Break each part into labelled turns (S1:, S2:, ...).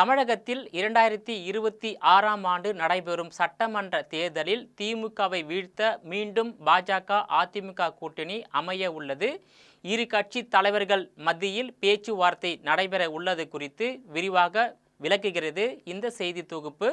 S1: தமிழகத்தில் 2026ஆம் ஆண்டு நடைபெறும் சட்டமன்ற தேர்தலில் திமுகவை வீழ்த்த மீண்டும் பாஜக அதிமுக கூட்டணி அமைய உள்ளது. இரு கட்சி தலைவர்கள் மத்தியில் பேச்சுவார்த்தை நடைபெற உள்ளது குறித்து விரிவாக விளக்குகிறது இந்த செய்தி தொகுப்பு.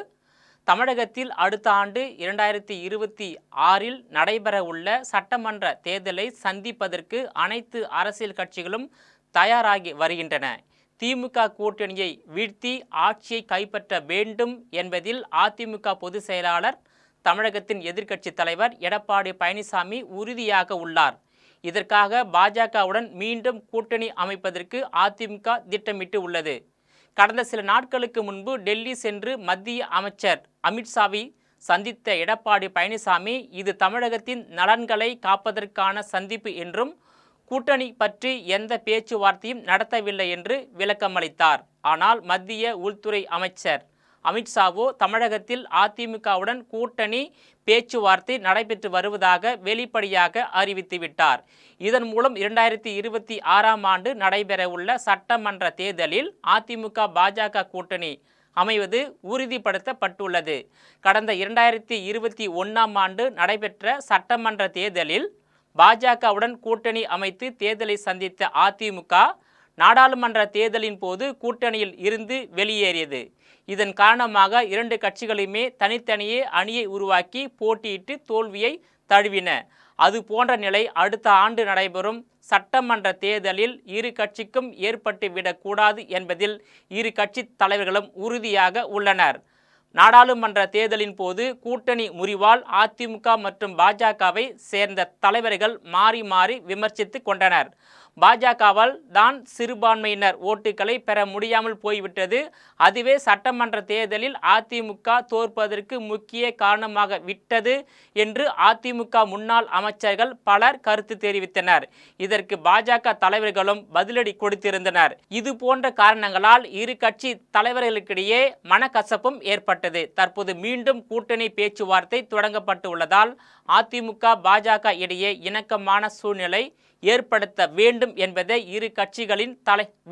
S1: தமிழகத்தில் அடுத்த ஆண்டு 2026இல் நடைபெற உள்ள சட்டமன்ற தேர்தலை சந்திப்பதற்கு அனைத்து அரசியல் கட்சிகளும் தயாராகி வருகின்றன. திமுக கூட்டணியை வீழ்த்தி ஆட்சியை கைப்பற்ற வேண்டும் என்பதில் அதிமுக பொதுச் செயலாளர், தமிழகத்தின் எதிர்க்கட்சி தலைவர் எடப்பாடி பழனிசாமி உறுதியாக உள்ளார். இதற்காக பாஜகவுடன் மீண்டும் கூட்டணி அமைப்பதற்கு அதிமுக திட்டமிட்டு உள்ளது. கடந்த சில நாட்களுக்கு முன்பு டெல்லி சென்று மத்திய அமைச்சர் அமித்ஷாவை சந்தித்த எடப்பாடி பழனிசாமி இது தமிழகத்தின் நலன்களை காப்பதற்கான சந்திப்பு என்றும் கூட்டணி பற்றி எந்த பேச்சுவார்த்தையும் நடத்தவில்லை என்று விளக்கமளித்தார். ஆனால் மத்திய உள்துறை அமைச்சர் அமித்ஷாவோ தமிழகத்தில் அதிமுகவுடன் கூட்டணி பேச்சுவார்த்தை நடைபெற்று வருவதாக வெளிப்படையாக அறிவித்துவிட்டார். இதன் மூலம் 2026ஆம் ஆண்டு நடைபெறவுள்ள சட்டமன்ற தேர்தலில் அதிமுக பாஜக கூட்டணி அமைவது உறுதிப்படுத்தப்பட்டுள்ளது. கடந்த 2021ஆம் ஆண்டு நடைபெற்ற சட்டமன்ற தேர்தலில் பாஜகவுடன் கூட்டணி அமைத்து தேர்தலை சந்தித்த அதிமுக நாடாளுமன்ற தேர்தலின் போது கூட்டணியில் இருந்து வெளியேறியது. இதன் காரணமாக இரண்டு கட்சிகளுமே தனித்தனியே அணியை உருவாக்கி போட்டியிட்டு தோல்வியை தழுவின. அது போன்ற நிலை அடுத்த ஆண்டு நடைபெறும் சட்டமன்ற தேர்தலில் இரு கட்சிக்கும் ஏற்பட்டுவிடக்கூடாது என்பதில் இரு கட்சி தலைவர்களும் உறுதியாக உள்ளனர். நாடாளுமன்ற தேர்தலின் போது கூட்டணி முறிவால் அதிமுக மற்றும் பாஜகவை சேர்ந்த தலைவர்கள் மாறி மாறி விமர்சித்து கொண்டனர். பாஜகவால் தான் சிறுபான்மையினர் ஓட்டுகளை பெற முடியாமல் போய்விட்டது. அதுவே சட்டமன்ற தேர்தலில் அதிமுக தோற்பதற்கு முக்கிய காரணமாக விட்டது என்று அதிமுக முன்னாள் அமைச்சர்கள் பலர் கருத்து தெரிவித்தனர். இதற்கு பாஜக தலைவர்களும் பதிலடி கொடுத்திருந்தனர். இது போன்ற காரணங்களால் இரு கட்சி தலைவர்களுக்கிடையே மனக்கசப்பும் ஏற்பட்டது. தற்போது மீண்டும் கூட்டணி பேச்சுவார்த்தை தொடங்கப்பட்டு உள்ளதால் அதிமுக பாஜக இடையே இணக்கமான சூழ்நிலை ஏற்படுத்த வேண்டும் என்பதே இரு கட்சிகளின்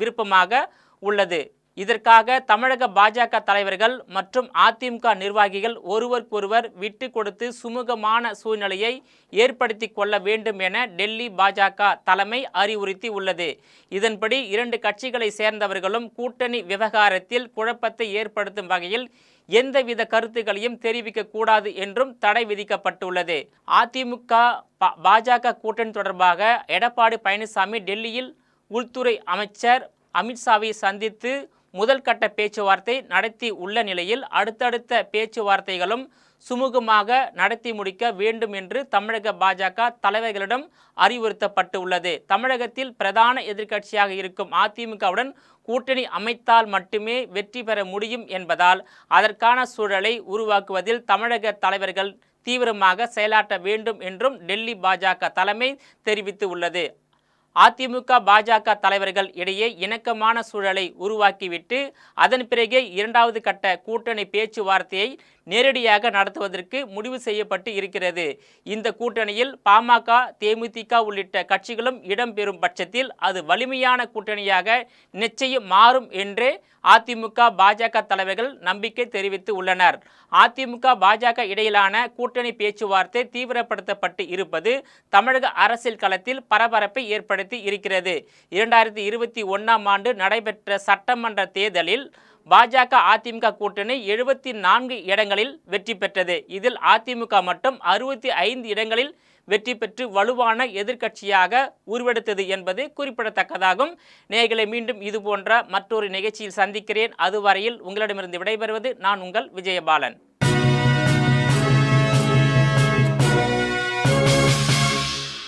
S1: விருப்பமாக உள்ளது. இதற்காக தமிழக பாஜக தலைவர்கள் மற்றும் அதிமுக நிர்வாகிகள் ஒருவருக்கொருவர் விட்டு கொடுத்து சுமூகமான சூழ்நிலையை ஏற்படுத்தி கொள்ள வேண்டும் என டெல்லி பாஜக தலைமை அறிவுறுத்தி உள்ளது. இதன்படி இரண்டு கட்சிகளை சேர்ந்தவர்களும் கூட்டணி விவகாரத்தில் குழப்பத்தை ஏற்படுத்தும் வகையில் எந்தவித கருத்துக்களையும் தெரிவிக்க கூடாது என்றும் தடை விதிக்கப்பட்டுள்ளது. அதிமுக பாஜக கூட்டணி தொடர்பாக எடப்பாடி பழனிசாமி டெல்லியில் உள்துறை அமைச்சர் அமித்ஷாவை சந்தித்து முதல் கட்ட பேச்சுவார்த்தை நடத்தி உள்ள நிலையில் அடுத்தடுத்த பேச்சுவார்த்தைகளும் சுமூகமாக நடத்தி முடிக்க வேண்டும் என்று தமிழக பாஜக தலைவர்களிடம் அறிவுறுத்தப்பட்டு உள்ளது. தமிழகத்தில் பிரதான எதிர்க்கட்சியாக இருக்கும் அதிமுகவுடன் கூட்டணி அமைத்தால் மட்டுமே வெற்றி பெற முடியும் என்பதால் அதற்கான சூழலை உருவாக்குவதில் தமிழக தலைவர்கள் தீவிரமாக செயலாற்ற வேண்டும் என்றும் டெல்லி பாஜக தலைமை தெரிவித்து உள்ளது. அதிமுக பாஜக தலைவர்கள் இடையே இணக்கமான சூழலை உருவாக்கிவிட்டு அதன் பிறகே இரண்டாவது கட்ட கூட்டணி பேச்சுவார்த்தையை நேரடியாக நடத்துவதற்கு முடிவு செய்யப்பட்டு இருக்கிறது. இந்த கூட்டணியில் பாமக, தேமுதிக உள்ளிட்ட கட்சிகளும் இடம்பெறும் பட்சத்தில் அது வலிமையான கூட்டணியாக நிச்சயம் மாறும் என்றே அதிமுக பாஜக தலைவர்கள் நம்பிக்கை தெரிவித்து உள்ளனர். அதிமுக பாஜக இடையிலான கூட்டணி பேச்சுவார்த்தை தீவிரப்படுத்தப்பட்டு இருப்பது தமிழக அரசியல் களத்தில் பரபரப்பை ஏற்படுத்தி இருக்கிறது. 2021ஆம் ஆண்டு நடைபெற்ற சட்டமன்ற தேர்தலில் பாஜக அதிமுக கூட்டணி 74 இடங்களில் வெற்றி பெற்றது. இதில் அதிமுக மட்டும் 65 இடங்களில் வெற்றி பெற்று வலுவான எதிர்க்கட்சியாக உருவெடுத்தது என்பது குறிப்பிடத்தக்கதாகும். நேயர்களை மீண்டும் இது போன்ற மற்றொரு நிகழ்ச்சியில் சந்திக்கிறேன். அதுவரையில் உங்களிடமிருந்து விடைபெறுவது நான் உங்கள் விஜயபாலன்.